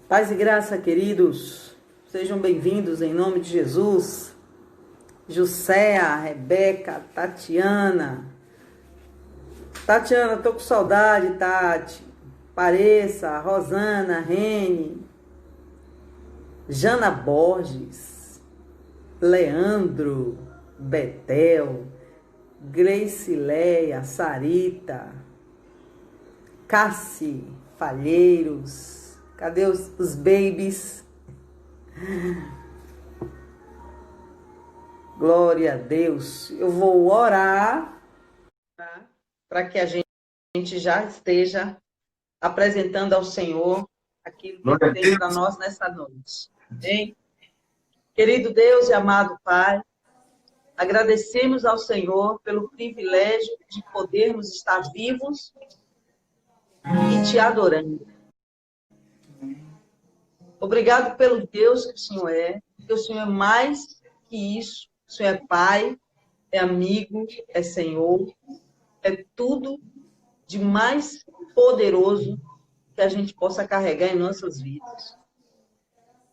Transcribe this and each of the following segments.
Paz e graça, queridos. Sejam bem-vindos em nome de Jesus. Jusceia, Rebeca, Tatiana. Tatiana, tô com saudade, Tati. Pareça, Rosana, Rene, Jana Borges, Leandro, Betel, Greicileia, Sarita, Cassi, Falheiros. Cadê os babies? Glória a Deus. Eu vou orar, tá? Para que a gente já esteja apresentando ao Senhor aquilo que Ele tem para nós nessa noite. Amém? Querido Deus e amado Pai, agradecemos ao Senhor pelo privilégio de podermos estar vivos e te adorando. Obrigado pelo Deus que o Senhor é, porque o Senhor é mais que isso. O Senhor é Pai, é amigo, é Senhor, é tudo de mais poderoso que a gente possa carregar em nossas vidas.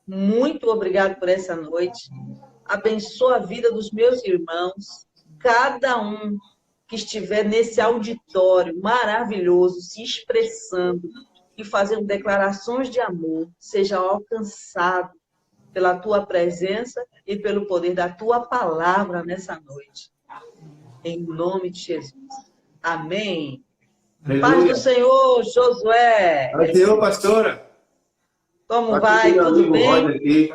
Muito obrigado por essa noite. Abençoa a vida dos meus irmãos, cada um que estiver nesse auditório maravilhoso, se expressando e fazendo declarações de amor, seja alcançado pela tua presença e pelo poder da tua palavra nessa noite. Em nome de Jesus. Amém. Aleluia. Paz do Senhor, Josué. Paz do Senhor, pastora. Como vai? Tudo bem? Aqui.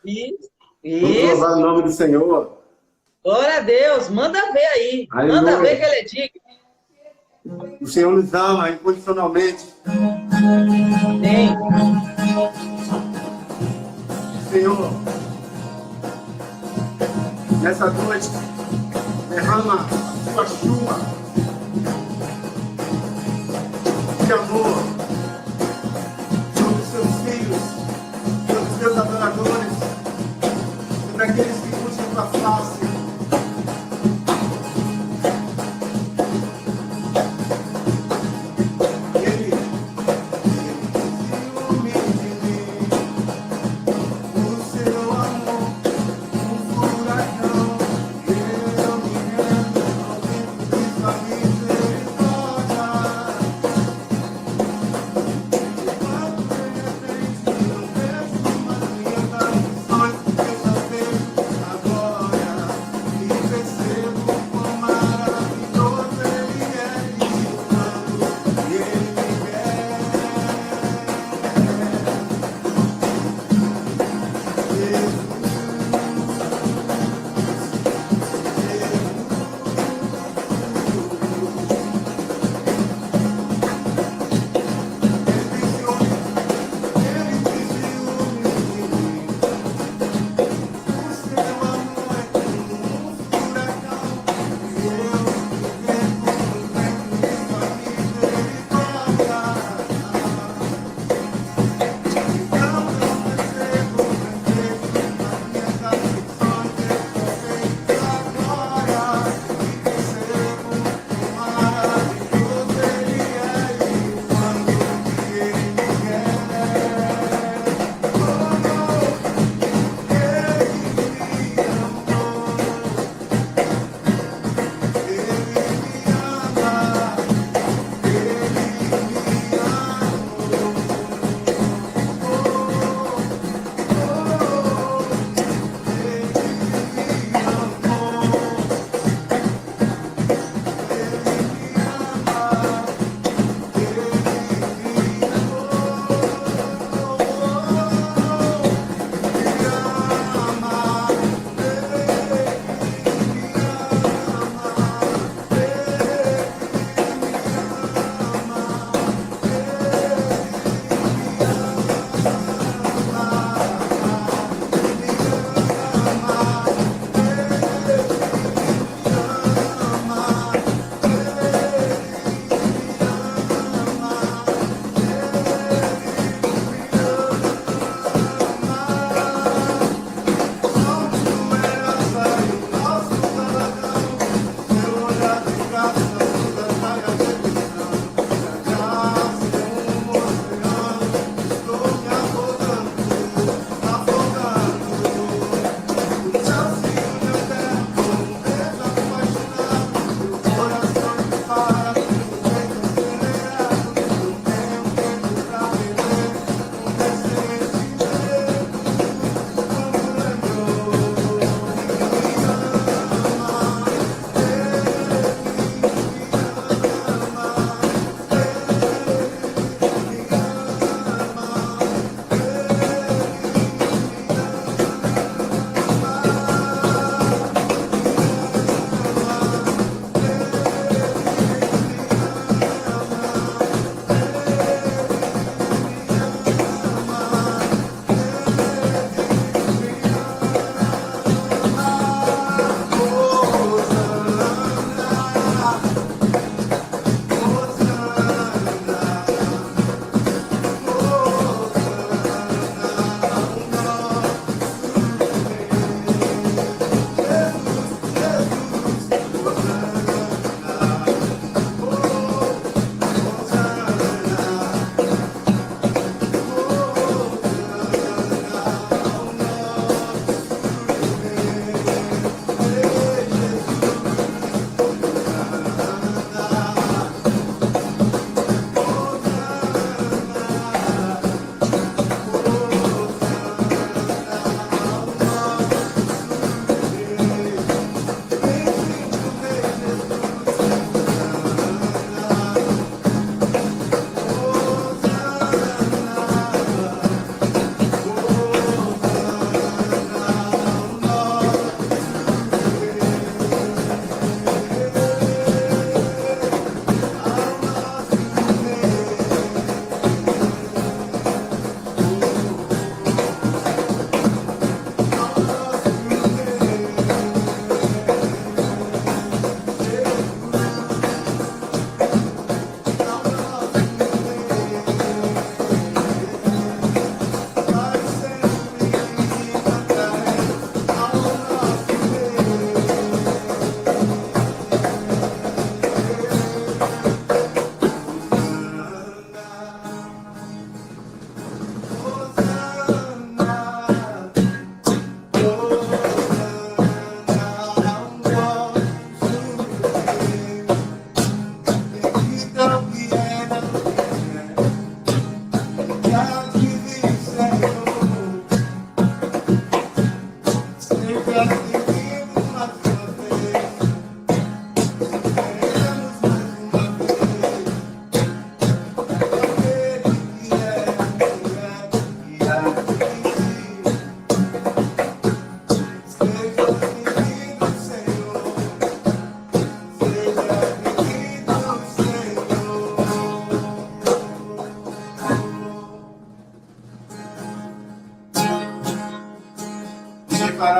Isso. Vamos louvar o nome do Senhor. Glória a Deus. Manda ver aí. Aleluia. Manda ver que ele é digno. O Senhor nos ama incondicionalmente. Amém. Senhor, nessa noite, derrama sua chuva de amor sobre os seus filhos, sobre os seus adoradores, sobre aqueles que buscam tua face.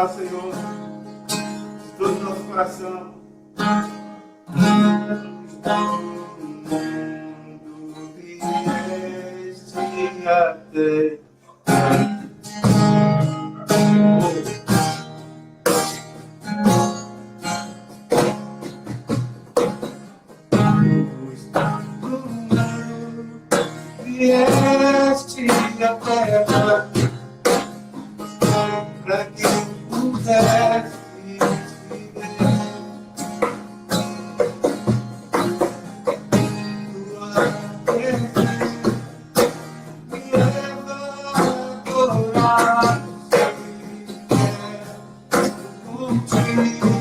adorar, Senhor, de todo o nosso coração. Quando vieste até vieste a terra para que pudesse viver tua presença me leva a adorar contigo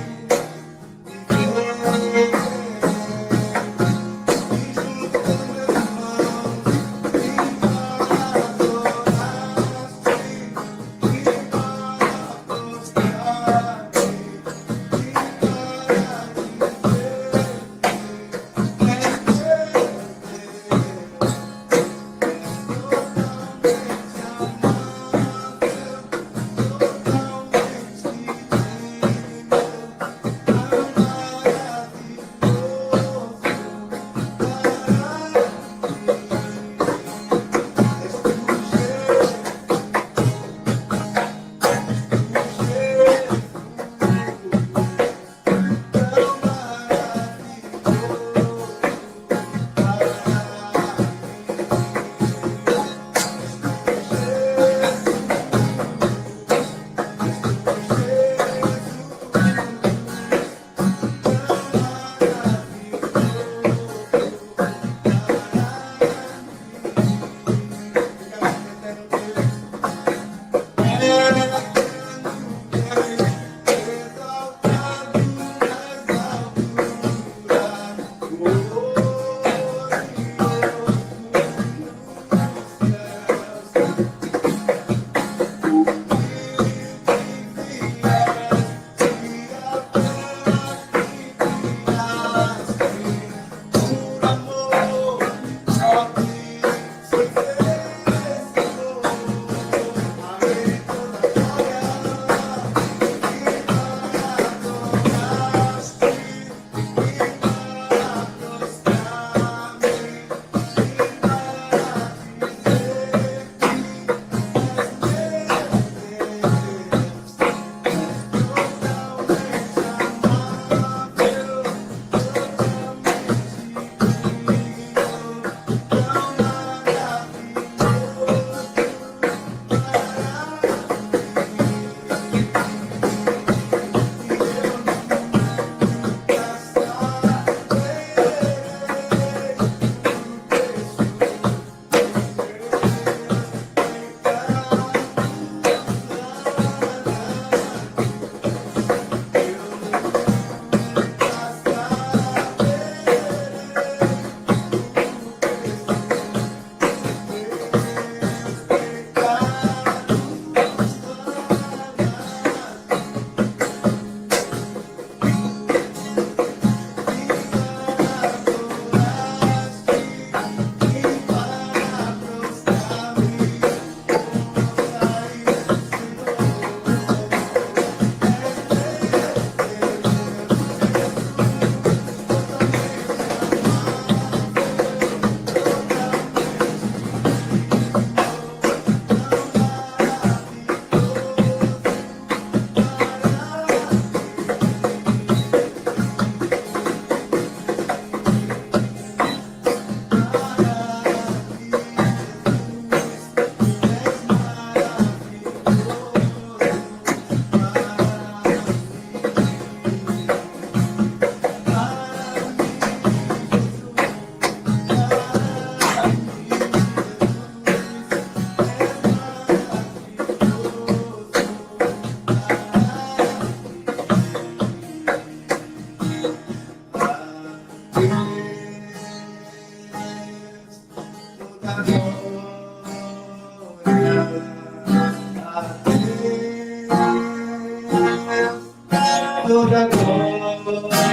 toda glória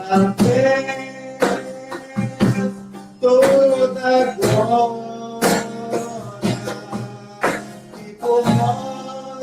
a Deus, toda glória e por nós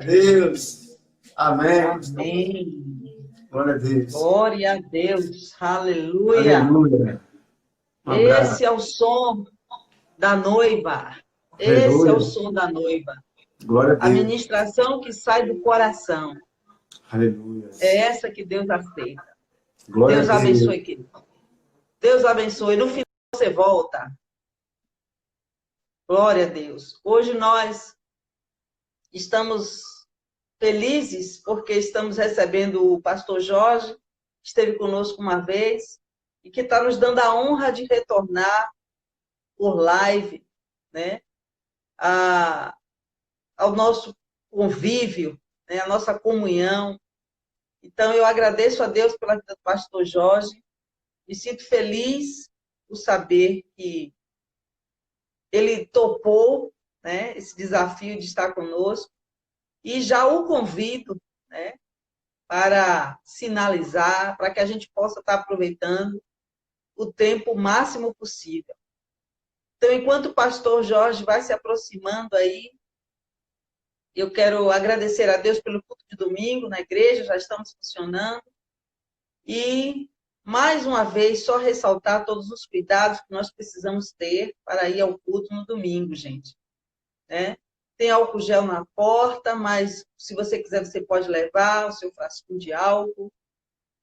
Deus. Amém. Amém. Glória a Deus. Glória a Deus. Aleluia. Aleluia. Esse é o som da noiva. Esse é o som da noiva. Glória a A Deus. ministração que sai do coração. Aleluia. É essa que Deus aceita. Glória Deus a Deus. abençoe, querido. Deus abençoe. No final você volta. Glória a Deus. Hoje nós estamos felizes porque estamos recebendo o pastor Jorge, que esteve conosco uma vez e que está nos dando a honra de retornar por live, né, ao nosso convívio, né, a nossa comunhão. Então, eu agradeço a Deus pela vida do pastor Jorge, me sinto feliz por saber que ele topou, né, esse desafio de estar conosco, e já o convido, né, para sinalizar, para que a gente possa estar aproveitando o tempo máximo possível. Então, enquanto o pastor Jorge vai se aproximando aí, eu quero agradecer a Deus pelo culto de domingo na igreja, já estamos funcionando. E, mais uma vez, só ressaltar todos os cuidados que nós precisamos ter para ir ao culto no domingo, gente. Né? Tem álcool gel na porta, mas se você quiser, você pode levar o seu frasco de álcool.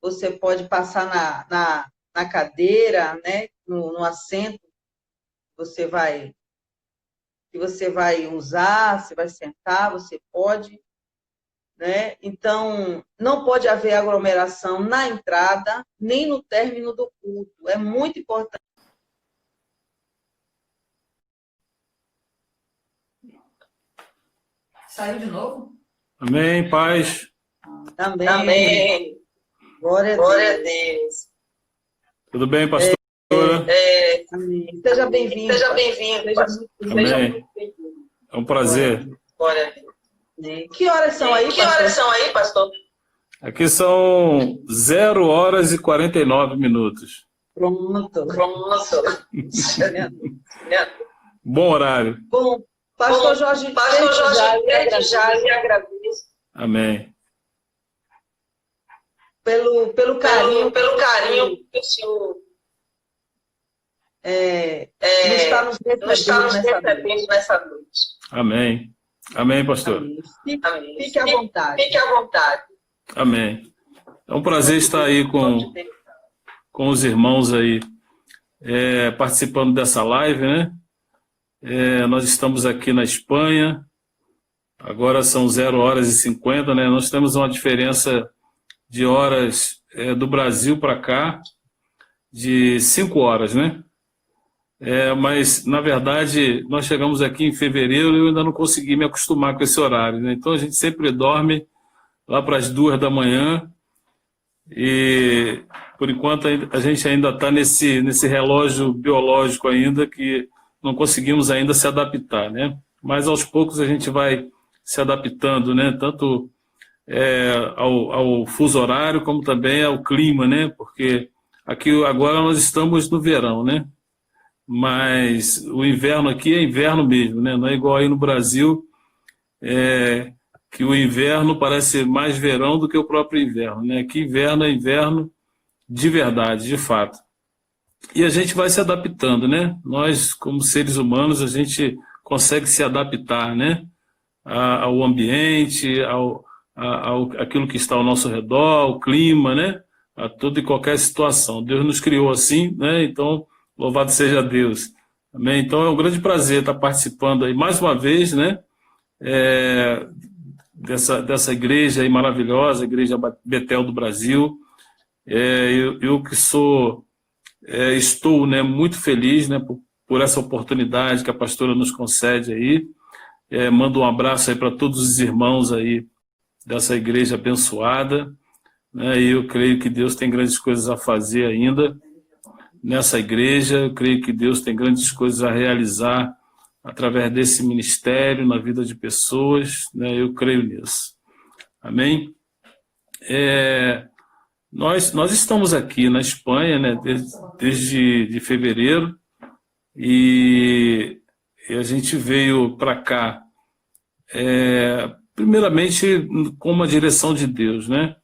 Você pode passar na cadeira, né? no assento que você vai usar, você vai sentar, você pode, né? Então, não pode haver aglomeração na entrada, nem no término do culto. É muito importante. Saiu de novo? Amém, paz. Também. Glória a Deus. Tudo bem, pastora? Amém. Seja bem-vindo. Seja bem-vindo. Amém. É um prazer. Glória a Deus. Que horas são aí, pastor? Que horas são aí, pastor? Aqui são 0 horas e 49 minutos. Pronto. Bom horário. Bom, pastor Jorge, já lhe agradeço. Amém. Pelo carinho que o senhor nos está nos recebendo nessa noite. Amém. Amém, pastor. Amém. Fique à vontade. Fique à vontade. Amém. É um prazer estar aí com os irmãos aí, participando dessa live, né? Nós estamos aqui na Espanha, agora são 0 horas e 50, né? Nós temos uma diferença de horas do Brasil para cá de 5 horas, né? Mas, na verdade, nós chegamos aqui em fevereiro e eu ainda não consegui me acostumar com esse horário, né? Então, a gente sempre dorme lá para as 2 da manhã e, por enquanto, a gente ainda está nesse relógio biológico ainda que não conseguimos ainda se adaptar, né? Mas, aos poucos, a gente vai se adaptando, né? Tanto ao fuso horário como também ao clima, né? Porque aqui agora nós estamos no verão, né? Mas o inverno aqui é inverno mesmo, né? Não é igual aí no Brasil, que o inverno parece mais verão do que o próprio inverno, né? Aqui inverno é inverno de verdade, de fato. E a gente vai se adaptando, né? Nós, como seres humanos, a gente consegue se adaptar, né? Ao ambiente, aquilo que está ao nosso redor, ao clima, né? A toda e qualquer situação. Deus nos criou assim, né? Então, louvado seja Deus. Amém? Então, é um grande prazer estar participando aí mais uma vez, né? Dessa igreja aí maravilhosa, a Igreja Betel do Brasil. Eu que estou, né, muito feliz, né, por essa oportunidade que a pastora nos concede aí. Mando um abraço aí para todos os irmãos aí dessa igreja abençoada, né, e eu creio que Deus tem grandes coisas a fazer ainda nessa igreja. Eu creio que Deus tem grandes coisas a realizar através desse ministério na vida de pessoas, né, eu creio nisso. Amém? Nós estamos aqui na Espanha, né, desde fevereiro, e a gente veio para cá primeiramente com uma direção de Deus, né?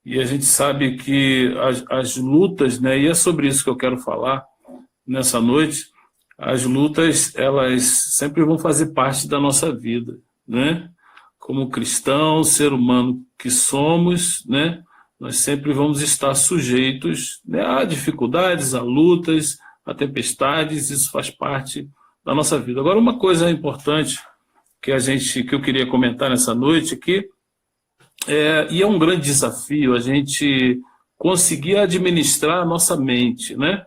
E a gente sabe que as lutas, né, e é sobre isso que eu quero falar nessa noite, as lutas, elas sempre vão fazer parte da nossa vida, né? Como cristão, ser humano que somos, né, nós sempre vamos estar sujeitos, né, a dificuldades, a lutas, a tempestades, isso faz parte da nossa vida. Agora, uma coisa importante que eu queria comentar nessa noite aqui, e é um grande desafio a gente conseguir administrar a nossa mente, né?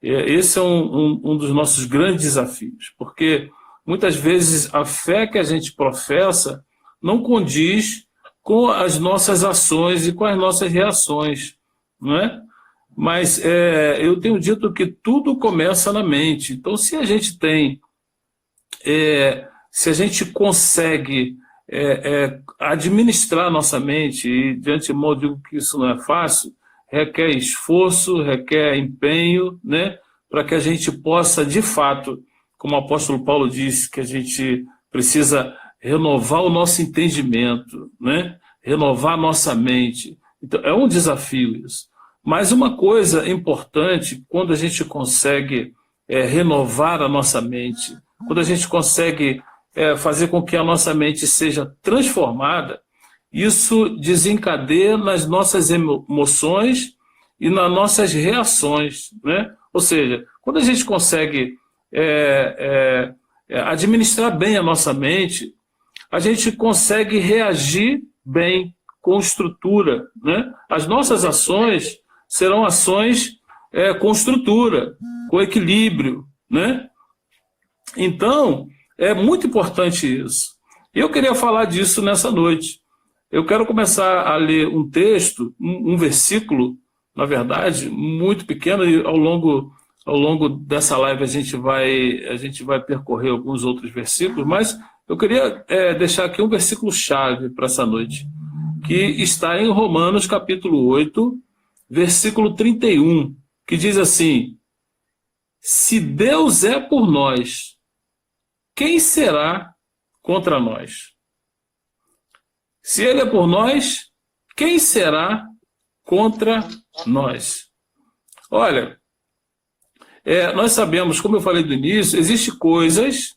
Esse é um dos nossos grandes desafios, porque muitas vezes a fé que a gente professa não condiz com as nossas ações e com as nossas reações, não é? Mas eu tenho dito que tudo começa na mente. Então, se a gente consegue administrar a nossa mente, e de antemão digo que isso não é fácil, requer esforço, requer empenho, né, para que a gente possa, de fato, como o apóstolo Paulo disse, que a gente precisa renovar o nosso entendimento, né, renovar a nossa mente. Então, é um desafio isso. Mas uma coisa importante, quando a gente consegue renovar a nossa mente, quando a gente consegue fazer com que a nossa mente seja transformada, isso desencadeia nas nossas emoções e nas nossas reações, né? Ou seja, quando a gente consegue administrar bem a nossa mente, a gente consegue reagir bem, com estrutura, né? As nossas ações serão ações com estrutura, com equilíbrio, né? Então, é muito importante isso. E eu queria falar disso nessa noite. Eu quero começar a ler um texto, um versículo, na verdade, muito pequeno, e ao longo dessa live a gente vai percorrer alguns outros versículos, mas eu queria deixar aqui um versículo-chave para essa noite, que está em Romanos capítulo 8, versículo 31, que diz assim: se Deus é por nós, quem será contra nós? Se Ele é por nós, quem será contra nós? Olha, nós sabemos, como eu falei do início, existem coisas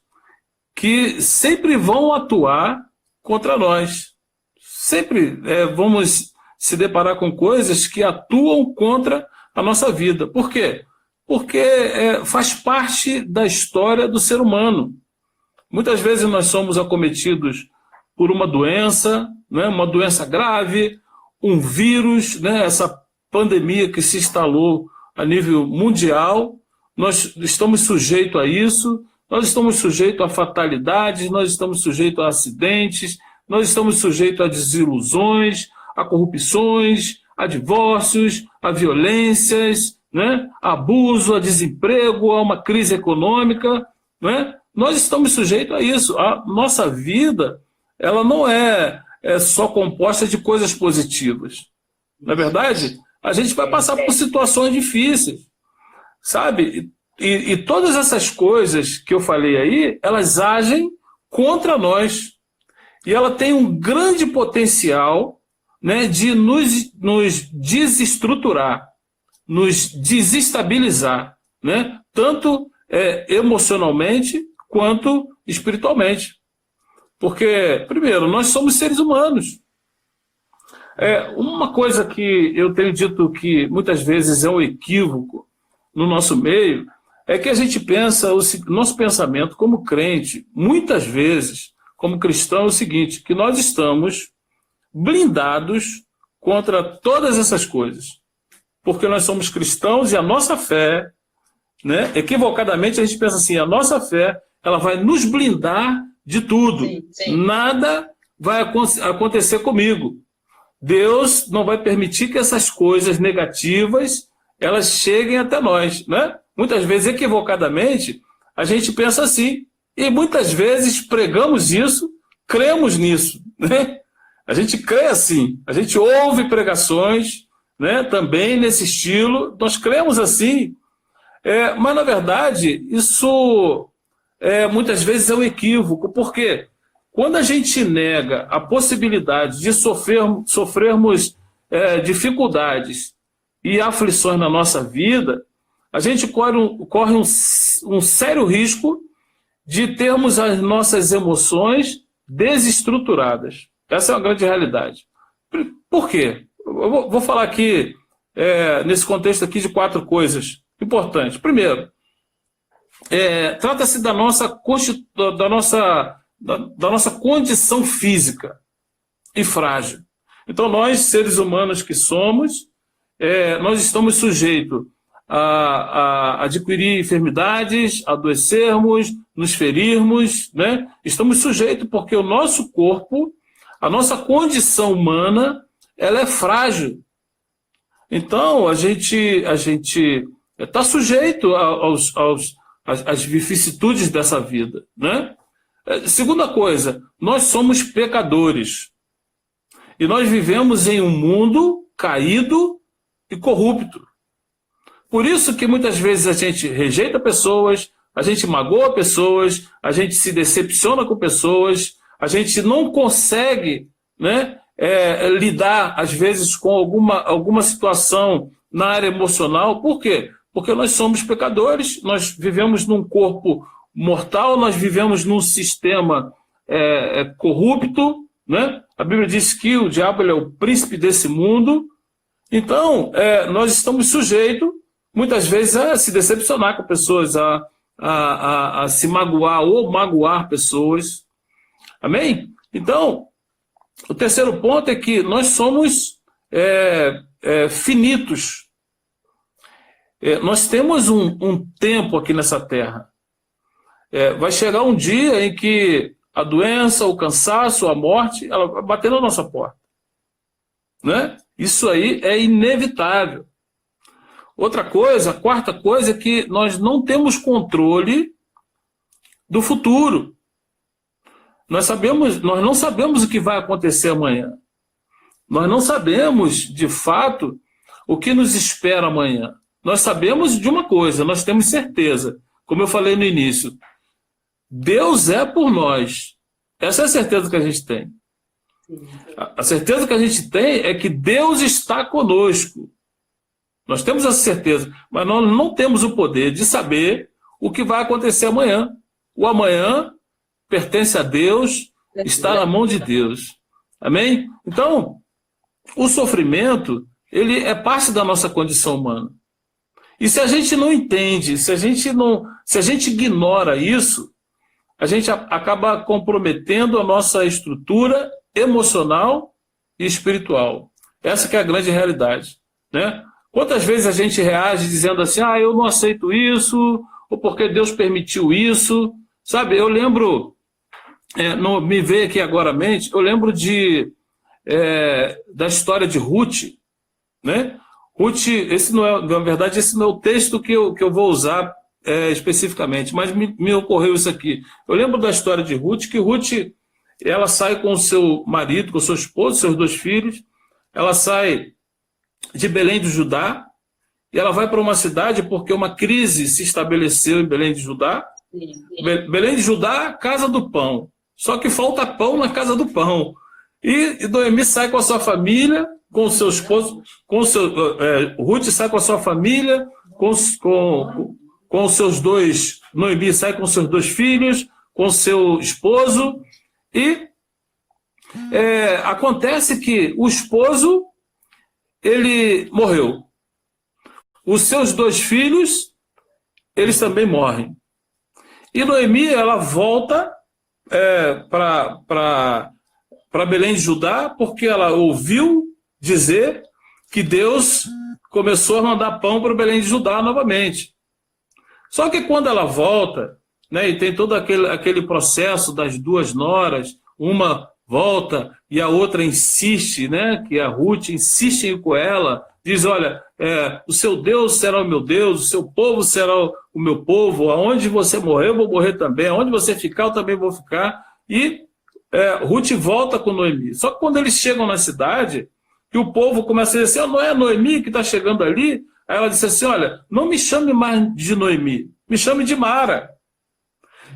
que sempre vão atuar contra nós. Sempre vamos se deparar com coisas que atuam contra a nossa vida. Por quê? Porque faz parte da história do ser humano. Muitas vezes nós somos acometidos por uma doença, né, uma doença grave, um vírus, né, essa pandemia que se instalou a nível mundial. Nós estamos sujeitos a isso, nós estamos sujeitos a fatalidades, nós estamos sujeitos a acidentes, nós estamos sujeitos a desilusões, a corrupções, a divórcios, a violências, né, a abuso, a desemprego, a uma crise econômica, né? Nós estamos sujeitos a isso. A nossa vida, ela não é só composta de coisas positivas. Na verdade, a gente vai passar por situações difíceis, sabe? E todas essas coisas que eu falei aí, elas agem contra nós. E ela tem um grande potencial, né, de nos desestruturar, nos desestabilizar, né? Tanto emocionalmente quanto espiritualmente. Porque, primeiro, nós somos seres humanos. Uma coisa que eu tenho dito que muitas vezes é um equívoco no nosso meio, é que a gente pensa, nosso pensamento como crente, muitas vezes, como cristão, é o seguinte, que nós estamos blindados contra todas essas coisas. Porque nós somos cristãos e a nossa fé, né, equivocadamente a gente pensa assim, a nossa fé, ela vai nos blindar de tudo. Sim, sim. Nada vai acontecer comigo. Deus não vai permitir que essas coisas negativas elas cheguem até nós, né? Muitas vezes, equivocadamente, a gente pensa assim. E muitas vezes pregamos isso, cremos nisso, né? A gente crê assim. A gente ouve pregações, né, também nesse estilo. Nós cremos assim. Mas, na verdade, isso muitas vezes é um equívoco. Por quê? quando a gente nega a possibilidade de sofrermos dificuldades e aflições na nossa vida, a gente corre um sério risco de termos as nossas emoções desestruturadas. Essa é uma grande realidade. Por quê? Eu vou falar aqui, nesse contexto aqui, de 4 coisas importantes. Primeiro, trata-se da nossa condição física e frágil. Então, nós, seres humanos que somos, nós estamos sujeitos a adquirir enfermidades, adoecermos, nos ferirmos, né? Estamos sujeitos porque o nosso corpo, a nossa condição humana, ela é frágil. Então, a gente está sujeito às vicissitudes dessa vida, né? Segunda coisa, nós somos pecadores. E nós vivemos em um mundo caído e corrupto. Por isso que muitas vezes a gente rejeita pessoas, a gente magoa pessoas, a gente se decepciona com pessoas, a gente não consegue, né, lidar, às vezes, com alguma situação na área emocional. Por quê? Porque nós somos pecadores, nós vivemos num corpo mortal, nós vivemos num sistema corrupto, né? A Bíblia diz que o diabo ele é o príncipe desse mundo. Então, nós estamos sujeitos, muitas vezes, a se decepcionar com pessoas, a se magoar ou magoar pessoas. Amém? Então, o terceiro ponto é que nós somos finitos. Nós temos um tempo aqui nessa terra. Vai chegar um dia em que a doença, o cansaço, a morte, ela vai bater na nossa porta. Né? Isso aí é inevitável. Outra coisa, a quarta coisa, é que nós não temos controle do futuro. Nós não sabemos o que vai acontecer amanhã. Nós não sabemos, de fato, o que nos espera amanhã. Nós sabemos de uma coisa, nós temos certeza. Como eu falei no início, Deus é por nós. Essa é a certeza que a gente tem. A certeza que a gente tem é que Deus está conosco. Nós temos essa certeza, mas nós não temos o poder de saber o que vai acontecer amanhã. O amanhã pertence a Deus, está na mão de Deus. Amém? Então, o sofrimento, ele é parte da nossa condição humana. E se a gente não entende, se a gente ignora isso, a gente acaba comprometendo a nossa estrutura emocional e espiritual. Essa que é a grande realidade, né? Quantas vezes a gente reage dizendo assim, eu não aceito isso, ou porque Deus permitiu isso, sabe? Eu lembro, não me veio aqui agora à mente, eu lembro da história de Ruth, né? Ruth, na verdade, esse não é o texto que eu vou usar especificamente, mas me ocorreu isso aqui. Eu lembro da história de Ruth, que Ruth, ela sai com o seu marido, com o seu esposo, seus 2 filhos, ela sai de Belém do Judá, e ela vai para uma cidade porque uma crise se estabeleceu em Belém de Judá. Belém de Judá, casa do pão. Só que falta pão na casa do pão. E Noemi sai com a sua família, com o seu esposo, Ruth sai com a sua família, com os seus 2, Noemi sai com seus 2 filhos, com seu esposo, e acontece que o esposo, ele morreu. Os seus 2 filhos, eles também morrem. E Noemi, ela volta para Belém de Judá, porque ela ouviu dizer que Deus começou a mandar pão para Belém de Judá novamente. Só que quando ela volta, né, e tem todo aquele processo das 2 noras, uma volta e a outra insiste, né, que a Ruth insiste em ir com ela, diz, olha, o seu Deus será o meu Deus, o seu povo será o meu povo, aonde você morrer eu vou morrer também, aonde você ficar eu também vou ficar. E Ruth volta com Noemi. Só que quando eles chegam na cidade, que o povo começa a dizer assim, não é a Noemi que está chegando ali? Aí ela disse assim, olha, não me chame mais de Noemi, me chame de Mara.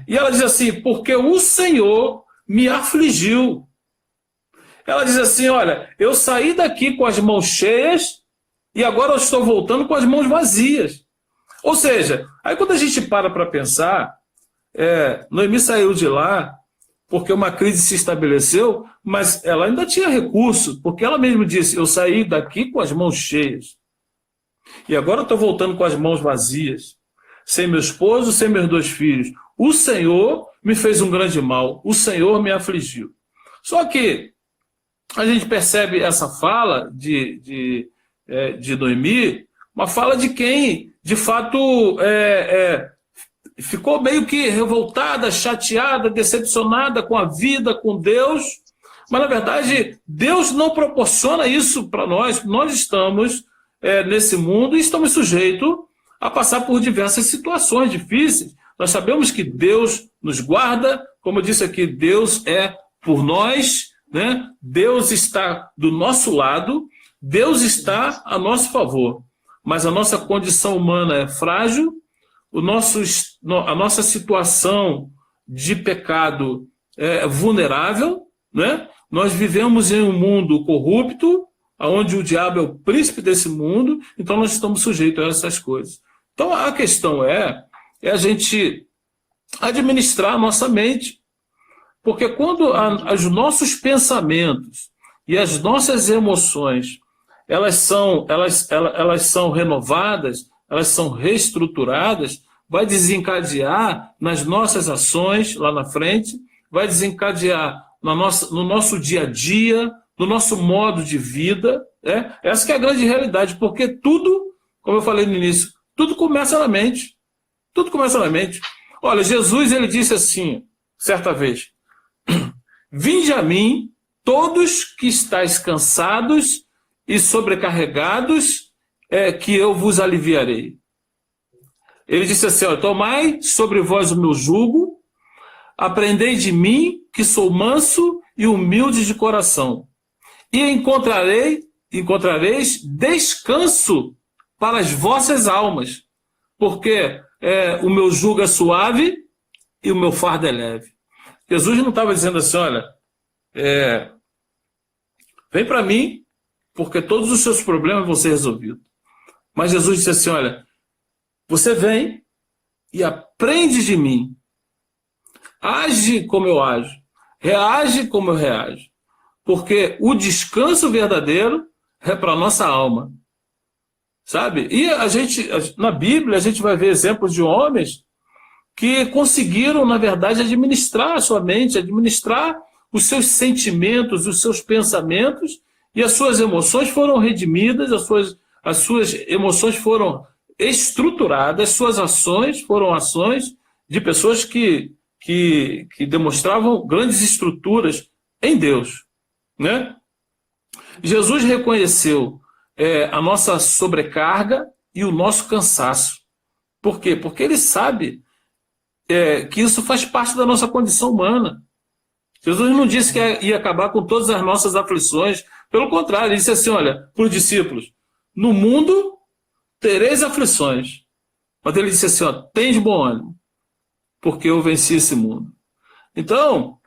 E ela diz assim, porque o Senhor me afligiu. Ela diz assim, olha, eu saí daqui com as mãos cheias e agora eu estou voltando com as mãos vazias. Ou seja, aí quando a gente para pensar, Noemi saiu de lá porque uma crise se estabeleceu, mas ela ainda tinha recurso, porque ela mesma disse, eu saí daqui com as mãos cheias e agora eu estou voltando com as mãos vazias, sem meu esposo, sem meus 2 filhos. O Senhor me fez um grande mal, o Senhor me afligiu. Só que a gente percebe essa fala de Noemi, uma fala de quem, de fato, ficou meio que revoltada, chateada, decepcionada com a vida, com Deus, mas, na verdade, Deus não proporciona isso para nós. Nós estamos nesse mundo e estamos sujeitos a passar por diversas situações difíceis. Nós sabemos que Deus nos guarda, como eu disse aqui, Deus é por nós, né? Deus está do nosso lado, Deus está a nosso favor, mas a nossa condição humana é frágil, a nossa situação de pecado é vulnerável, né? Nós vivemos em um mundo corrupto, onde o diabo é o príncipe desse mundo, então nós estamos sujeitos a essas coisas. Então a questão é a gente administrar a nossa mente, porque quando os nossos pensamentos e as nossas emoções elas são renovadas, elas são reestruturadas, vai desencadear nas nossas ações lá na frente, vai desencadear no nosso dia a dia, no nosso modo de vida. Essa que é a grande realidade, porque tudo, como eu falei no início, tudo começa na mente. Tudo começa na mente. Olha, Jesus, ele disse assim, certa vez, vinde a mim, todos que estáis cansados e sobrecarregados, que eu vos aliviarei. Ele disse assim, tomai sobre vós o meu jugo, aprendei de mim, que sou manso e humilde de coração, e encontrareis descanso para as vossas almas, porque o meu jugo é suave e o meu fardo é leve. Jesus não estava dizendo assim, olha, vem para mim, porque todos os seus problemas vão ser resolvidos. Mas Jesus disse assim, olha, você vem e aprende de mim. Age como eu ajo. Reage como eu reajo. Porque o descanso verdadeiro é para a nossa alma. Sabe? E na Bíblia, a gente vai ver exemplos de homens que conseguiram, na verdade, administrar a sua mente, administrar os seus sentimentos, os seus pensamentos, e as suas emoções foram redimidas, as suas emoções foram estruturadas, suas ações foram ações de pessoas que demonstravam grandes estruturas em Deus, né? Jesus reconheceu a nossa sobrecarga e o nosso cansaço. Por quê? Porque ele sabe que isso faz parte da nossa condição humana. Jesus não disse que ia acabar com todas as nossas aflições. Pelo contrário, ele disse assim, olha, para os discípulos, no mundo tereis aflições. Mas ele disse assim, tens bom ânimo, porque eu venci esse mundo. Então,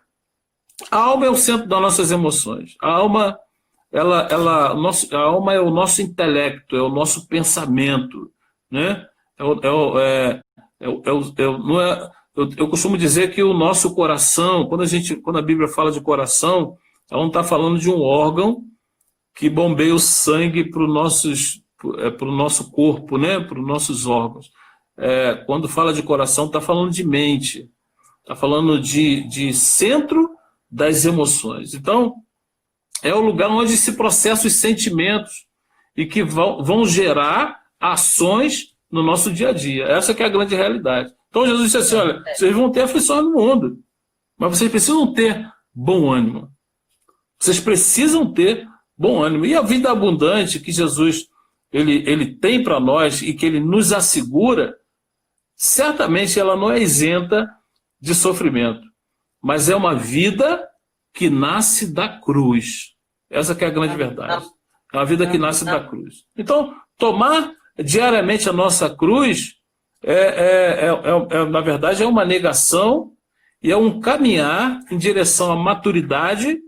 a alma é o centro das nossas emoções. A alma, a alma é o nosso intelecto, é o nosso pensamento, né? Eu costumo dizer que o nosso coração, quando a Bíblia fala de coração, ela não está falando de um órgão que bombeia o sangue para o nosso corpo, né? Para os nossos órgãos. Quando fala de coração, está falando de mente, está falando de centro das emoções. Então, é o lugar onde se processam os sentimentos e que vão gerar ações no nosso dia a dia. Essa que é a grande realidade. Então, Jesus disse assim, olha, vocês vão ter aflições no mundo, mas vocês precisam ter bom ânimo. Vocês precisam ter bom ânimo. E a vida abundante que Jesus ele tem para nós e que ele nos assegura, certamente ela não é isenta de sofrimento, mas é uma vida que nasce da cruz. Essa que é a grande verdade. É uma vida que nasce da cruz. Então, tomar diariamente a nossa cruz na verdade, é uma negação E é um caminhar em direção à maturidade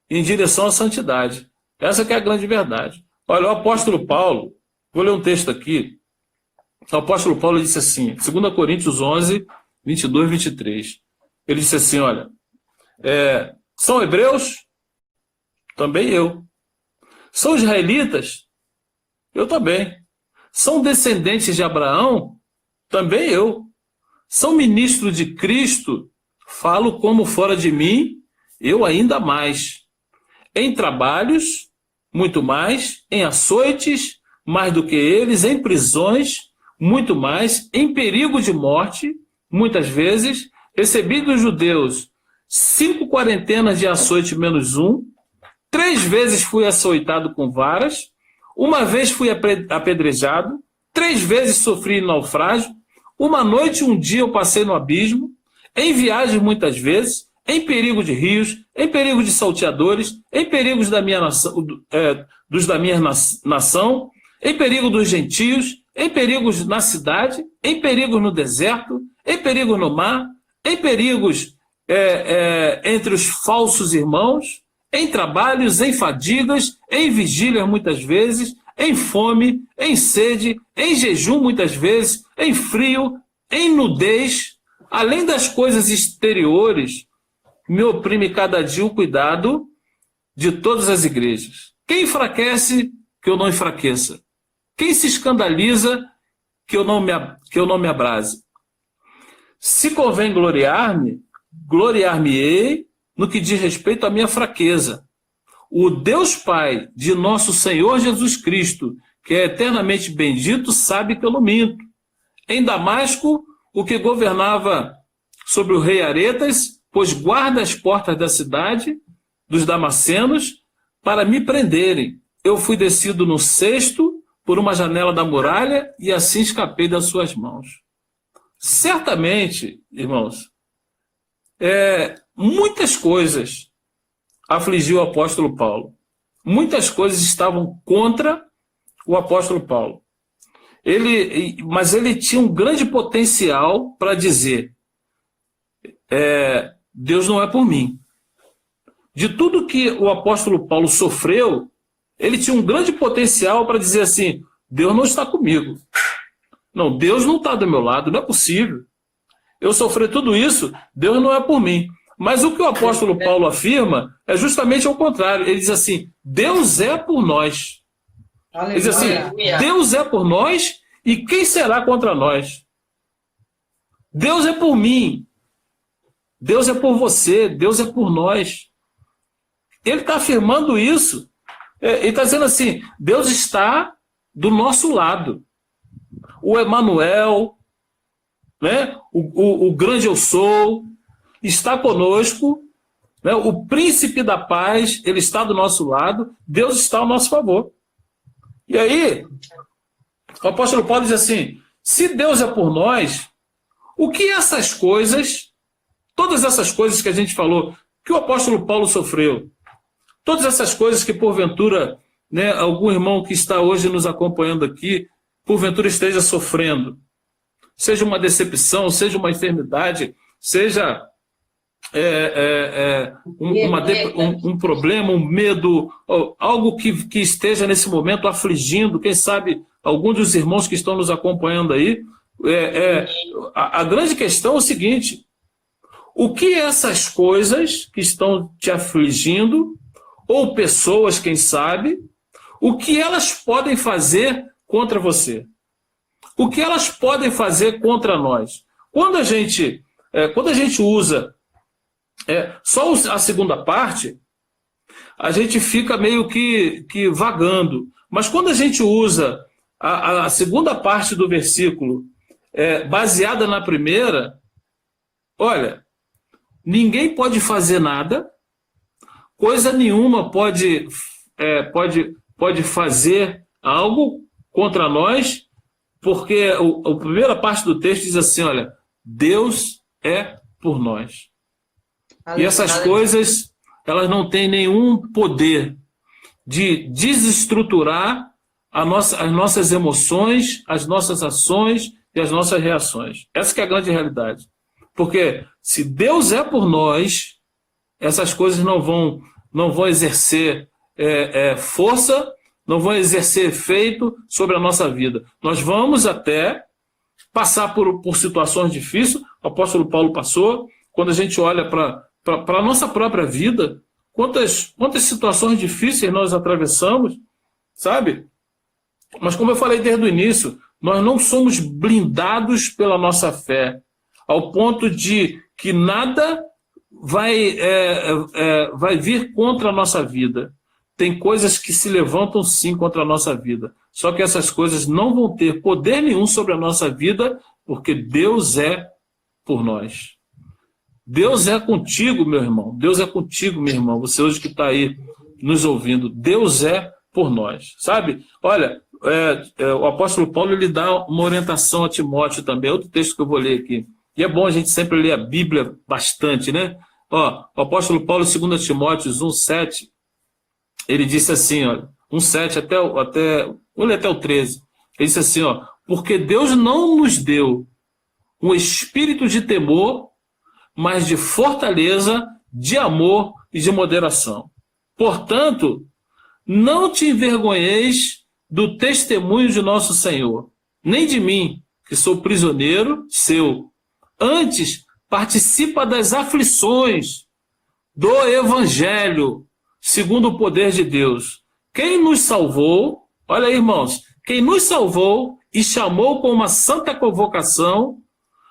e em direção à santidade. Essa que é a grande verdade. Olha, o apóstolo Paulo, vou ler um texto aqui. O apóstolo Paulo disse assim, 2 Coríntios 11, 22 e 23. Ele disse assim, olha, são hebreus? Também eu. São israelitas? Eu também. São descendentes de Abraão? Também eu. São ministros de Cristo? Falo como fora de mim, eu ainda mais. Em trabalhos, muito mais. Em açoites, mais do que eles. Em prisões, muito mais. Em perigo de morte, muitas vezes. Recebi dos judeus 5 quarentenas de açoite menos 1. 3 vezes fui açoitado com varas. 1 vez fui apedrejado. 3 vezes sofri naufrágio. 1 noite e 1 dia eu passei no abismo. Em viagem muitas vezes. Em perigo de rios. Em perigo de salteadores. Em perigos da minha nação, dos da minha nação. Em perigo dos gentios. Em perigos na cidade. Em perigos no deserto. Em perigos no mar. Em perigos entre os falsos irmãos. Em trabalhos, em fadigas, em vigílias muitas vezes, em fome, em sede, em jejum muitas vezes, em frio, em nudez, além das coisas exteriores, me oprime cada dia o cuidado de todas as igrejas. Quem enfraquece, que eu não enfraqueça. Quem se escandaliza, que eu não me abrase. Se convém gloriar-me, gloriar-me-ei no que diz respeito à minha fraqueza. O Deus Pai de nosso Senhor Jesus Cristo, que é eternamente bendito, sabe que eu não minto. Em Damasco, o que governava sobre o rei Aretas, pois guarda as portas da cidade dos damascenos para me prenderem. Eu fui descido no cesto por uma janela da muralha e assim escapei das suas mãos. Certamente, irmãos, muitas coisas afligiu o apóstolo Paulo. Muitas coisas estavam contra o apóstolo Paulo. Mas ele tinha um grande potencial para dizer, Deus não é por mim. De tudo que o apóstolo Paulo sofreu, ele tinha um grande potencial para dizer assim, Deus não está comigo. Não, Deus não está do meu lado, não é possível. Eu sofri tudo isso, Deus não é por mim. Mas o que o apóstolo Paulo afirma é justamente ao contrário. Ele diz assim, Deus é por nós. Ele diz assim, Deus é por nós e quem será contra nós? Deus é por mim. Deus é por você. Deus é por nós. Ele está afirmando isso. Ele está dizendo assim, Deus está do nosso lado. O Emanuel, né? O grande eu sou, está conosco, né? O príncipe da paz, ele está do nosso lado, Deus está ao nosso favor. E aí, o apóstolo Paulo diz assim, se Deus é por nós, o que essas coisas, todas essas coisas que a gente falou, que o apóstolo Paulo sofreu, todas essas coisas que porventura, né, algum irmão que está hoje nos acompanhando aqui, porventura esteja sofrendo, seja uma decepção, seja uma enfermidade, seja um problema, um medo, algo que esteja nesse momento afligindo, quem sabe alguns dos irmãos que estão nos acompanhando aí, a grande questão é o seguinte, o que essas coisas que estão te afligindo, ou pessoas, quem sabe, o que elas podem fazer contra você? O que elas podem fazer contra nós? Quando a gente usa só a segunda parte, a gente fica meio que vagando. Mas quando a gente usa a segunda parte do versículo baseada na primeira, olha, ninguém pode fazer nada, coisa nenhuma pode fazer algo contra nós, porque a primeira parte do texto diz assim, olha, Deus é por nós. E essas coisas, elas não têm nenhum poder de desestruturar as nossas emoções, as nossas ações e as nossas reações. Essa que é a grande realidade. Porque se Deus é por nós, essas coisas não vão exercer força, não vão exercer efeito sobre a nossa vida. Nós vamos até passar por situações difíceis, o apóstolo Paulo passou. Quando a gente olha para a nossa própria vida, quantas situações difíceis nós atravessamos, sabe? Mas como eu falei desde o início, nós não somos blindados pela nossa fé, ao ponto de que nada vai vir contra a nossa vida. Tem coisas que se levantam sim contra a nossa vida. Só que essas coisas não vão ter poder nenhum sobre a nossa vida, porque Deus é por nós. Deus é contigo, meu irmão. Deus é contigo, minha irmã. Você hoje que está aí nos ouvindo. Deus é por nós. Sabe? Olha, o apóstolo Paulo ele dá uma orientação a Timóteo também. Outro texto que eu vou ler aqui. E é bom a gente sempre ler a Bíblia bastante, né? Ó, o apóstolo Paulo, 2 Timóteo 1,7, ele disse assim, olha, 1,7 vou ler até o 13. Ele disse assim, ó, porque Deus não nos deu um espírito de temor, mas de fortaleza, de amor e de moderação. Portanto, não te envergonheis do testemunho de nosso Senhor, nem de mim, que sou prisioneiro seu. Antes, participa das aflições do Evangelho, segundo o poder de Deus. Quem nos salvou, olha aí, irmãos, quem nos salvou e chamou com uma santa convocação,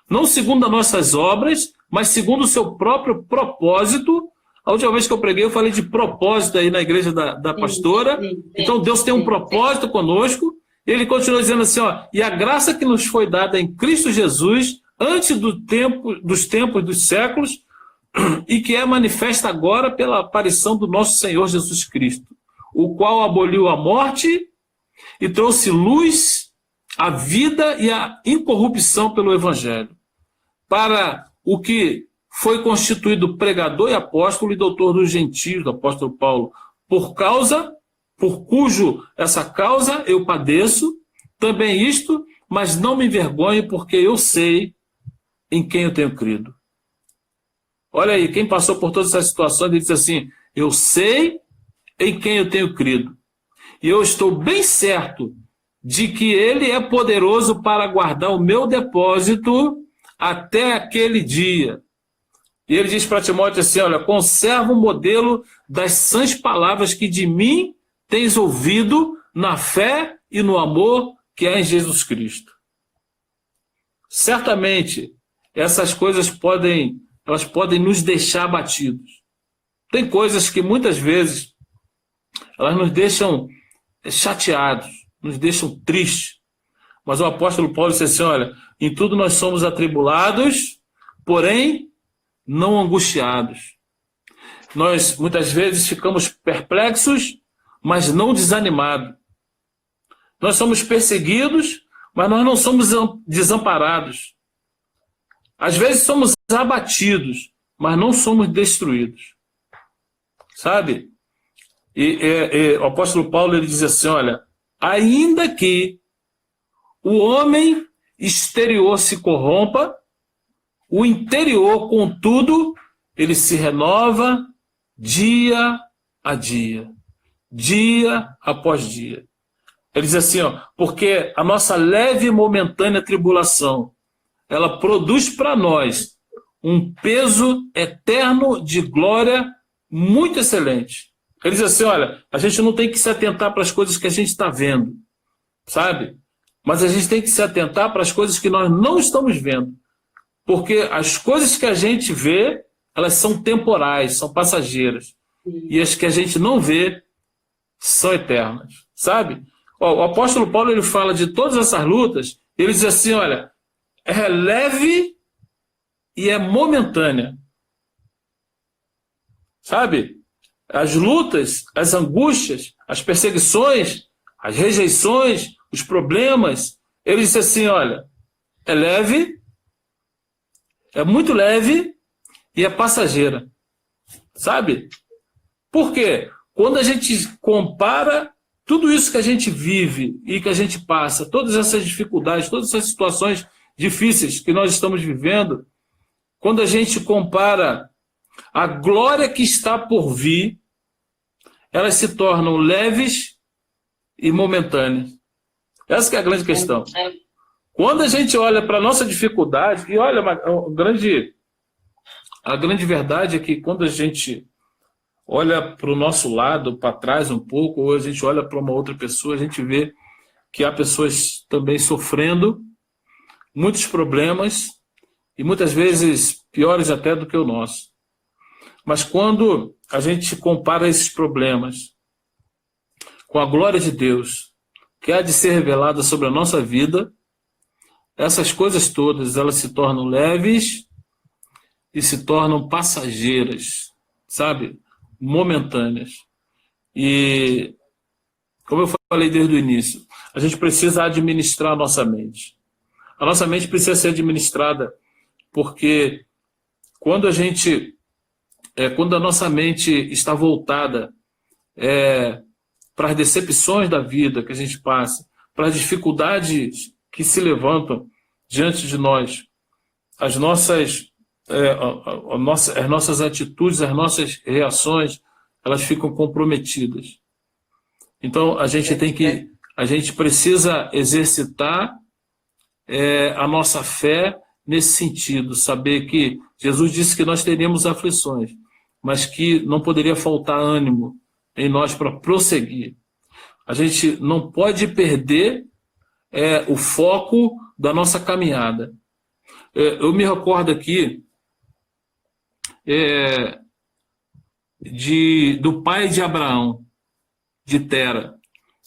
não segundo as nossas obras, mas segundo o seu próprio propósito. A última vez que eu preguei, eu falei de propósito aí na igreja da pastora. Então, Deus tem um propósito conosco. E ele continua dizendo assim, ó, e a graça que nos foi dada em Cristo Jesus, antes dos tempos dos séculos, e que é manifesta agora pela aparição do nosso Senhor Jesus Cristo, o qual aboliu a morte e trouxe luz, a vida e a incorrupção pelo Evangelho, para o que foi constituído pregador e apóstolo e doutor dos gentios, do apóstolo Paulo, por cujo essa causa eu padeço, também isto, mas não me envergonho, porque eu sei em quem eu tenho crido. Olha aí, quem passou por todas essas situações, ele diz assim, eu sei em quem eu tenho crido. E eu estou bem certo de que ele é poderoso para guardar o meu depósito até aquele dia. E ele diz para Timóteo assim, olha, conserva o modelo das sãs palavras que de mim tens ouvido na fé e no amor que há em Jesus Cristo. Certamente, essas coisas podem nos deixar abatidos. Tem coisas que muitas vezes elas nos deixam chateados, nos deixam tristes. Mas o apóstolo Paulo disse assim, olha, em tudo nós somos atribulados, porém não angustiados. Nós muitas vezes ficamos perplexos, mas não desanimados. Nós somos perseguidos, mas nós não somos desamparados. Às vezes somos abatidos, mas não somos destruídos. Sabe? E o apóstolo Paulo ele diz assim, olha, ainda que o homem exterior se corrompa, o interior, contudo, ele se renova dia a dia, dia após dia. Ele diz assim, ó, porque a nossa leve e momentânea tribulação, ela produz para nós um peso eterno de glória muito excelente. Ele diz assim, olha, a gente não tem que se atentar para as coisas que a gente está vendo, sabe? Mas a gente tem que se atentar para as coisas que nós não estamos vendo. Porque as coisas que a gente vê, elas são temporais, são passageiras. E as que a gente não vê são eternas, sabe? Ó, o apóstolo Paulo ele fala de todas essas lutas, ele diz assim, olha, é leve e é momentânea. Sabe? As lutas, as angústias, as perseguições, as rejeições, os problemas, ele diz assim, olha, é leve, é muito leve e é passageira. Sabe? Por quê? Quando a gente compara tudo isso que a gente vive e que a gente passa, todas essas dificuldades, todas essas situações difíceis que nós estamos vivendo, quando a gente compara a glória que está por vir, elas se tornam leves e momentâneas. Essa que é a grande questão. Quando a gente olha para a nossa dificuldade, e olha, a grande verdade é que quando a gente olha para o nosso lado, para trás um pouco, ou a gente olha para uma outra pessoa, a gente vê que há pessoas também sofrendo muitos problemas, e muitas vezes piores até do que o nosso. Mas quando a gente compara esses problemas com a glória de Deus, que há de ser revelada sobre a nossa vida, essas coisas todas, elas se tornam leves e se tornam passageiras, sabe? Momentâneas. E, como eu falei desde o início, a gente precisa administrar a nossa mente. A nossa mente precisa ser administrada, porque quando a nossa mente está voltada para as decepções da vida que a gente passa, para as dificuldades que se levantam diante de nós, as nossas atitudes, as nossas reações, elas ficam comprometidas. Então, a gente precisa exercitar a nossa fé nesse sentido, saber que Jesus disse que nós teríamos aflições, mas que não poderia faltar ânimo em nós para prosseguir. A gente não pode perder o foco da nossa caminhada. Eu me recordo aqui do pai de Abraão, de Tera.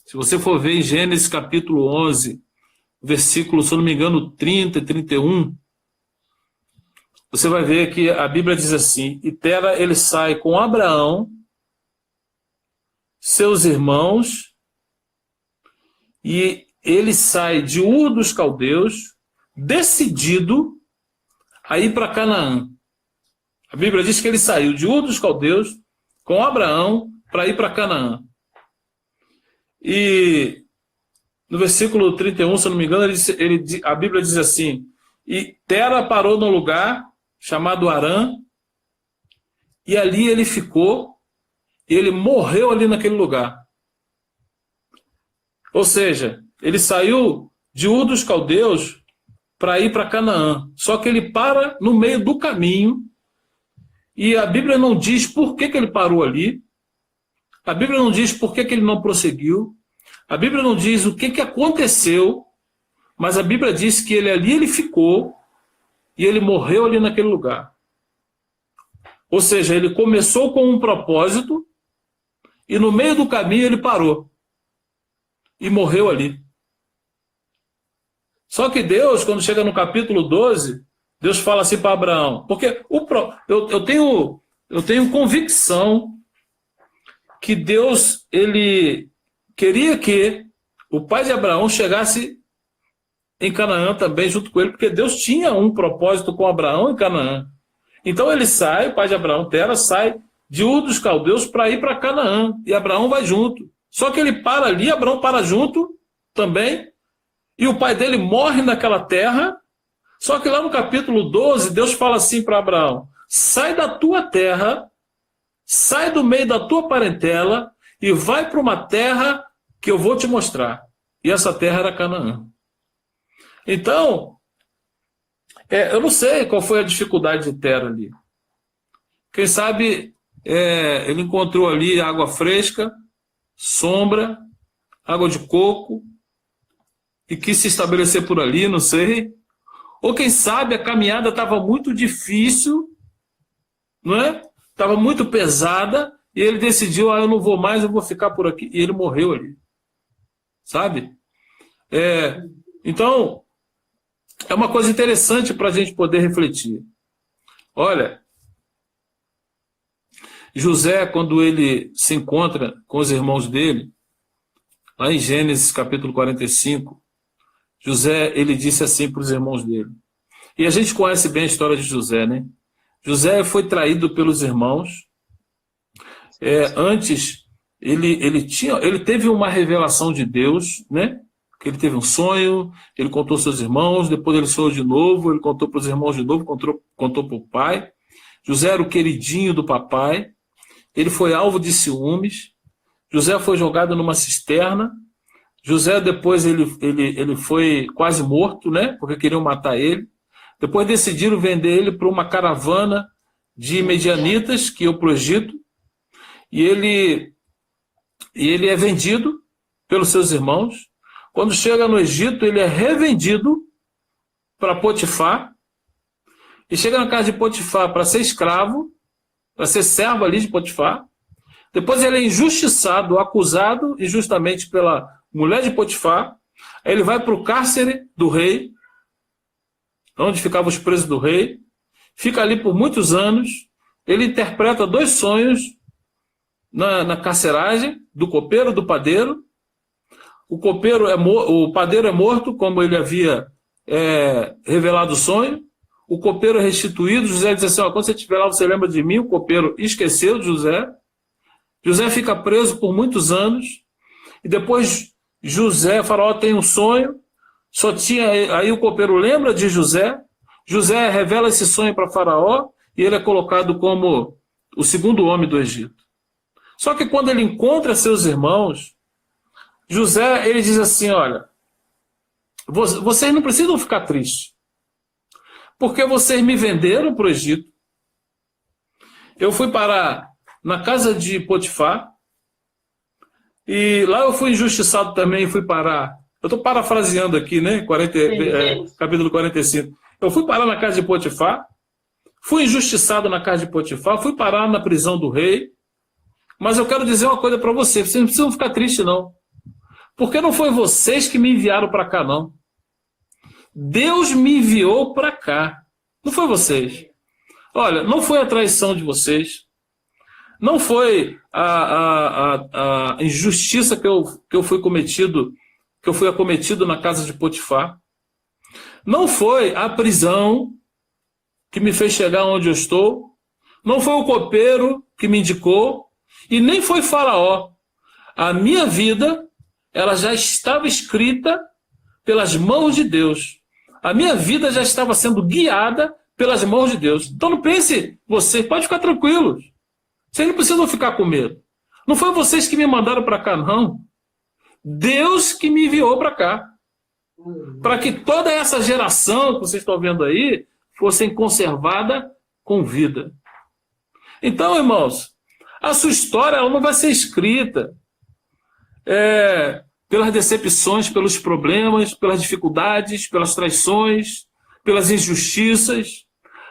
Se você for ver em Gênesis capítulo 11, versículo, se eu não me engano, 30 e 31, você vai ver que a Bíblia diz assim: e Tera, ele sai com Abraão, seus irmãos, e ele sai de Ur dos Caldeus, decidido a ir para Canaã. A Bíblia diz que ele saiu de Ur dos Caldeus com Abraão para ir para Canaã. E no versículo 31, se eu não me engano, a Bíblia diz assim: e Tera parou no lugar chamado Harã, e ali ele ficou, e ele morreu ali naquele lugar. Ou seja, ele saiu de Ur dos Caldeus para ir para Canaã. Só que ele para no meio do caminho, e a Bíblia não diz por que ele parou ali, a Bíblia não diz por que ele não prosseguiu, a Bíblia não diz o que aconteceu, mas a Bíblia diz que ele ficou, e ele morreu ali naquele lugar. Ou seja, ele começou com um propósito, e no meio do caminho ele parou, e morreu ali. Só que Deus, quando chega no capítulo 12, Deus fala assim para Abraão, porque eu tenho convicção que Deus, ele queria que o pai de Abraão chegasse em Canaã também junto com ele, porque Deus tinha um propósito com Abraão em Canaã. Então ele sai, o pai de Abraão, Tera, sai de Ur dos Caldeus para ir para Canaã, e Abraão vai junto. Só que ele para ali, Abraão para junto também, e o pai dele morre naquela terra. Só que lá no capítulo 12, Deus fala assim para Abraão: sai da tua terra, sai do meio da tua parentela e vai para uma terra que eu vou te mostrar. E essa terra era Canaã. Então, eu não sei qual foi a dificuldade de Tera ali. Quem sabe ele encontrou ali água fresca, sombra, água de coco, e quis se estabelecer por ali, não sei. Ou quem sabe a caminhada estava muito difícil, não é? Estava muito pesada, e ele decidiu: eu não vou mais, eu vou ficar por aqui. E ele morreu ali. Sabe? Então, é uma coisa interessante para a gente poder refletir. Olha, José, quando ele se encontra com os irmãos dele, lá em Gênesis capítulo 45, José, ele disse assim para os irmãos dele. E a gente conhece bem a história de José, né? José foi traído pelos irmãos. Antes, ele teve uma revelação de Deus, né? que ele teve um sonho, ele contou aos seus irmãos, depois ele sonhou de novo, ele contou para os irmãos de novo, contou para o pai. José era o queridinho do papai, ele foi alvo de ciúmes, José foi jogado numa cisterna, José depois ele foi quase morto, né, porque queriam matar ele. Depois decidiram vender ele para uma caravana de medianitas que iam para o Egito, e ele é vendido pelos seus irmãos. Quando chega no Egito, ele é revendido para Potifar, e chega na casa de Potifar para ser escravo, para ser servo ali de Potifar. Depois ele é injustiçado, acusado injustamente pela mulher de Potifar. Aí ele vai para o cárcere do rei, onde ficavam os presos do rei, fica ali por muitos anos. Ele interpreta 2 sonhos na carceragem, do copeiro e do padeiro. O padeiro é morto, como ele havia revelado o sonho. O copeiro é restituído. José diz assim: quando você estiver lá, você lembra de mim. O copeiro esqueceu de José. José fica preso por muitos anos. E depois Faraó tem um sonho. Aí o copeiro lembra de José. José revela esse sonho para Faraó e ele é colocado como o segundo homem do Egito. Só que quando ele encontra seus irmãos, José, ele diz assim: olha, vocês não precisam ficar tristes, porque vocês me venderam para o Egito. Eu fui parar na casa de Potifar, e lá eu fui injustiçado também, fui parar. Eu estou parafraseando aqui, né? Capítulo 45. Eu fui parar na casa de Potifar, fui injustiçado na casa de Potifar, fui parar na prisão do rei. Mas eu quero dizer uma coisa para vocês não precisam ficar tristes, não. Porque não foi vocês que me enviaram para cá, não. Deus me enviou para cá. Não foi vocês. Olha, não foi a traição de vocês. Não foi a injustiça que eu fui acometido na casa de Potifar. Não foi a prisão que me fez chegar onde eu estou. Não foi o copeiro que me indicou. E nem foi Faraó. A minha vida, ela já estava escrita pelas mãos de Deus. A minha vida já estava sendo guiada pelas mãos de Deus. Então não pense, vocês podem ficar tranquilos. Vocês não precisam ficar com medo. Não foi vocês que me mandaram para cá, não. Deus que me enviou para cá. Para que toda essa geração que vocês estão vendo aí fosse conservada com vida. Então, irmãos, a sua história ela não vai ser escrita pelas decepções, pelos problemas, pelas dificuldades, pelas traições, pelas injustiças.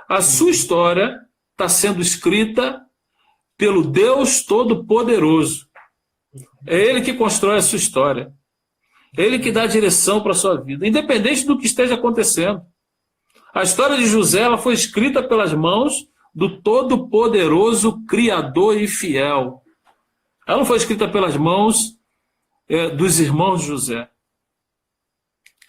A sua história está sendo escrita pelo Deus Todo-Poderoso. É Ele que constrói a sua história. É Ele que dá a direção para a sua vida, independente do que esteja acontecendo. A história de José ela foi escrita pelas mãos do Todo-Poderoso Criador e Fiel. Ela não foi escrita pelas mãos dos irmãos de José.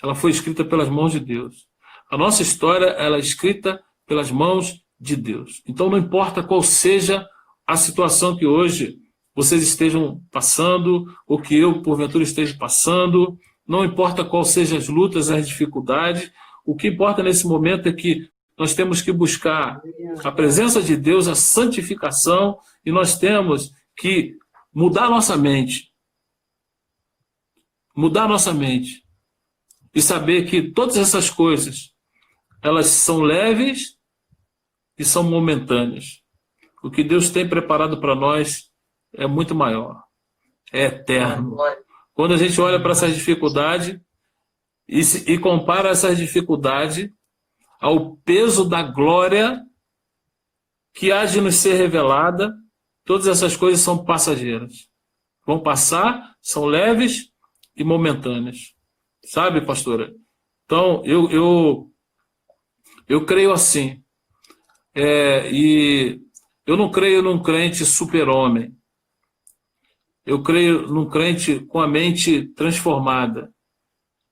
Ela foi escrita pelas mãos de Deus. A nossa história ela é escrita pelas mãos de Deus. Então não importa qual seja a situação que hoje vocês estejam passando, ou que eu, porventura, esteja passando, não importa qual sejam as lutas, as dificuldades, o que importa nesse momento é que nós temos que buscar a presença de Deus, a santificação, e nós temos que mudar nossa mente. Mudar nossa mente. E saber que todas essas coisas, elas são leves e são momentâneas. O que Deus tem preparado para nós é muito maior. É eterno. Quando a gente olha para essas dificuldades e compara essas dificuldades ao peso da glória que há de nos ser revelada, todas essas coisas são passageiras. Vão passar, são leves e momentâneas. Sabe, pastora? Então, eu creio assim. E eu não creio num crente super-homem. Eu creio num crente com a mente transformada.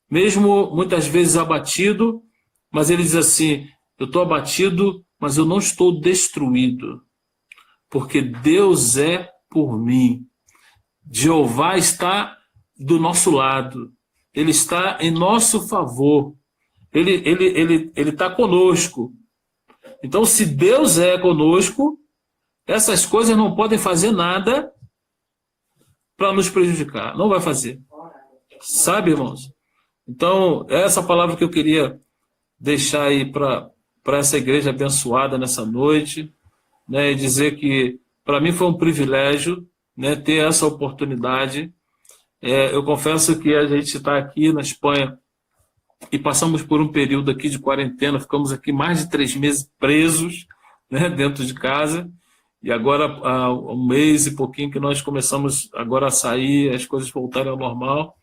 Mesmo muitas vezes abatido, mas ele diz assim, eu estou abatido, mas eu não estou destruído, porque Deus é por mim. Jeová está do nosso lado. ele está em nosso favor. Ele está conosco. Então, se Deus é conosco, essas coisas não podem fazer nada para nos prejudicar. Não vai fazer. Sabe, irmãos? Então, essa palavra que eu queria deixar aí para essa igreja abençoada nessa noite, né, e dizer que para mim foi um privilégio, né, ter essa oportunidade. Eu confesso que a gente está aqui na Espanha e passamos por um período aqui de quarentena, ficamos aqui mais de 3 meses presos, né, dentro de casa, e agora há um mês e pouquinho que nós começamos agora a sair, as coisas voltarem ao normal,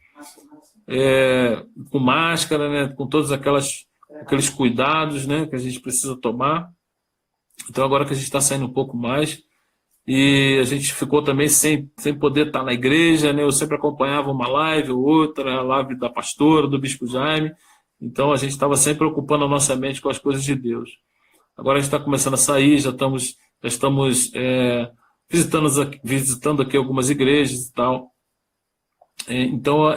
com máscara, né, com todos aqueles cuidados, né, que a gente precisa tomar. Então agora que a gente está saindo um pouco mais, e a gente ficou também sem poder estar na igreja, né? Eu sempre acompanhava uma live ou outra, a live da pastora, do bispo Jaime. Então a gente estava sempre ocupando a nossa mente com as coisas de Deus. Agora a gente está começando a sair, já estamos visitando aqui algumas igrejas e tal. Então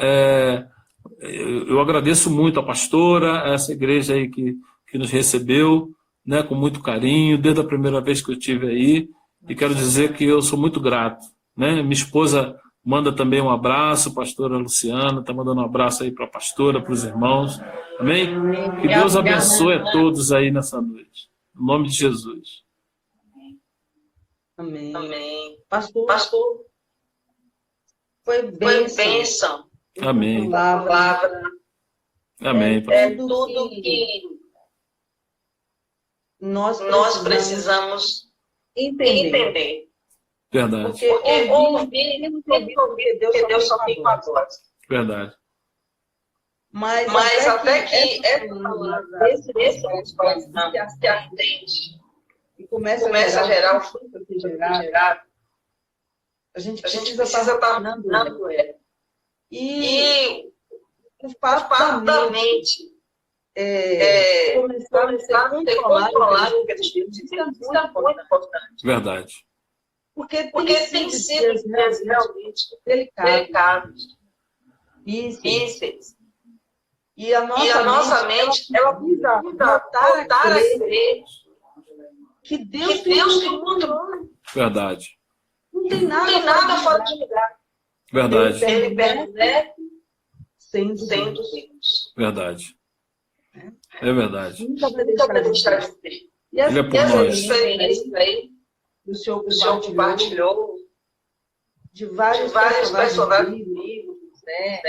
eu agradeço muito a pastora, a essa igreja aí que nos recebeu, né, com muito carinho, desde a primeira vez que eu estive aí. E quero dizer que eu sou muito grato, né? Minha esposa manda também um abraço, pastora Luciana, está mandando um abraço aí para a pastora, para os irmãos. Amém? Que Deus abençoe a todos aí nessa noite. Em nome de Jesus. Amém. Amém. Pastor, foi bênção. Amém. Palavra. Amém, É pastor. tudo que Nós precisamos entender. Verdade, Porque ouvir, porque Deus só tem com a voz. verdade. Mas até que essa palavra, esse coração se atende e começa a gerar o fruto fruto que que gerar, gerar, a gente a gente precisa precisa estar estar dando dando ela. E E o a fato parte da da mente mente começar a ser controlado pelos Espíritos isso é isso é muito importante. Verdade. porque Porque tem sido dias realmente delicados, difíceis. E a E a nossa mente, ela precisa voltar a crer que que Deus Deus tem tem o controle. Verdade. não tem Não nada, tem nada fora de lugar. Verdade. Ele permanece sendo sendo Deus. Verdade. É verdade. Nunca vai Nunca vai deixar deixar de ser. de ser. E essa Ele é por E essa nós. experiência aí, o senhor o senhor compartilhou de de vários vários personagens bíblicos, bíblicos, né?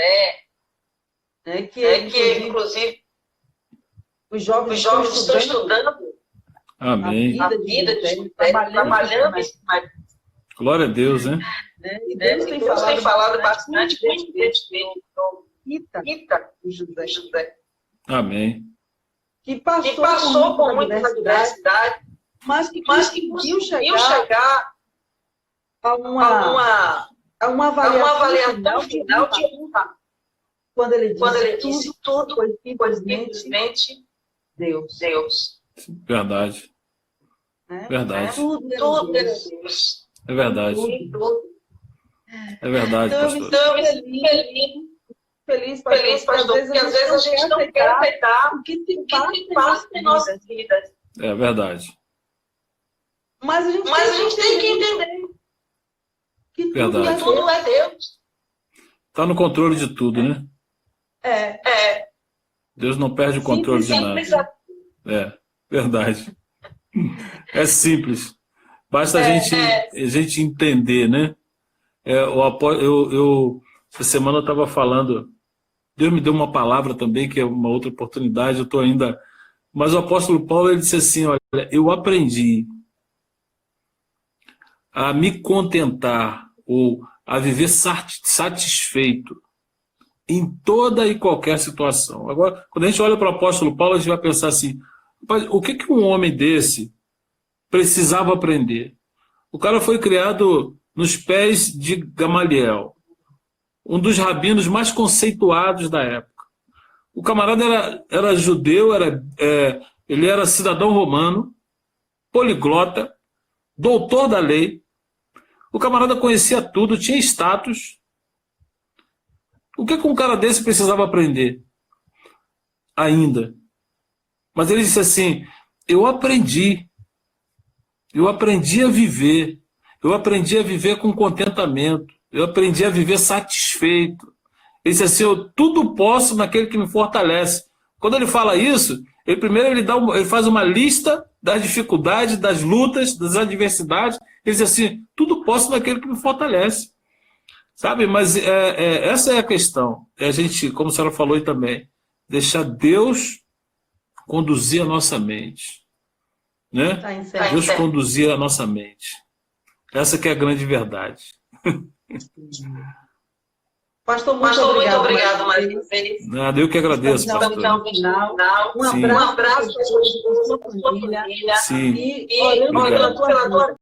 né? Que Que, inclusive, os os jovens jovens estão estudando Amém. a vida de José, trabalhando em cima disso, Glória a Deus, né? né? E né? Deus E tem Deus tem falado bastante com muito o Espírito Rita, Rita, o José, José, Amém. que que passou passou por muita diversidade, adversidade, mas que mas que conseguiu conseguiu chegar chegar a a uma uma avaliação avaliação final de de honra, quando ele disse tudo foi foi simplesmente simplesmente Deus. Verdade. Né? Verdade. Tudo era Deus. É verdade. Tudo. É verdade, Então, eu me pastor. Então, eu me sinto feliz, feliz, pastor, porque às vezes a gente não quer aceitar o que o que se passa em nossas vidas. É verdade. Mas a gente tem que entender que Verdade. que tudo é Deus. Está no controle de tudo, né? É Deus não perde o controle de simples nada. É, verdade. É simples. Basta a gente entender, né? Essa semana eu estava falando, Deus me deu uma palavra também, que é uma outra oportunidade, eu estou ainda... Mas o apóstolo Paulo, ele disse assim, olha, eu aprendi a me contentar ou a viver satisfeito em toda e qualquer situação. Agora, quando a gente olha para o apóstolo Paulo, a gente vai pensar assim, o que um homem desse precisava aprender? O cara foi criado nos pés de Gamaliel, um dos rabinos mais conceituados da época. O camarada era judeu, ele era cidadão romano, poliglota, doutor da lei. O camarada conhecia tudo, tinha status. O que um cara desse precisava aprender ainda? Mas ele disse assim, eu aprendi a viver, eu aprendi a viver com contentamento, eu aprendi a viver satisfeito. Ele disse assim, eu tudo posso naquele que me fortalece. Quando ele fala isso, ele faz uma lista das dificuldades, das lutas, das adversidades. Ele diz assim, tudo posso naquele que me fortalece. Sabe? Mas essa é a questão. É a gente, como a senhora falou aí também, deixar Deus conduzir a nossa mente. Né? Deus conduzir a nossa mente. Essa que é a grande verdade. Pastor, muito obrigado mais uma vez. Nada, eu que agradeço, pastor. Um abraço para a sua família. Sim. E orando pela tua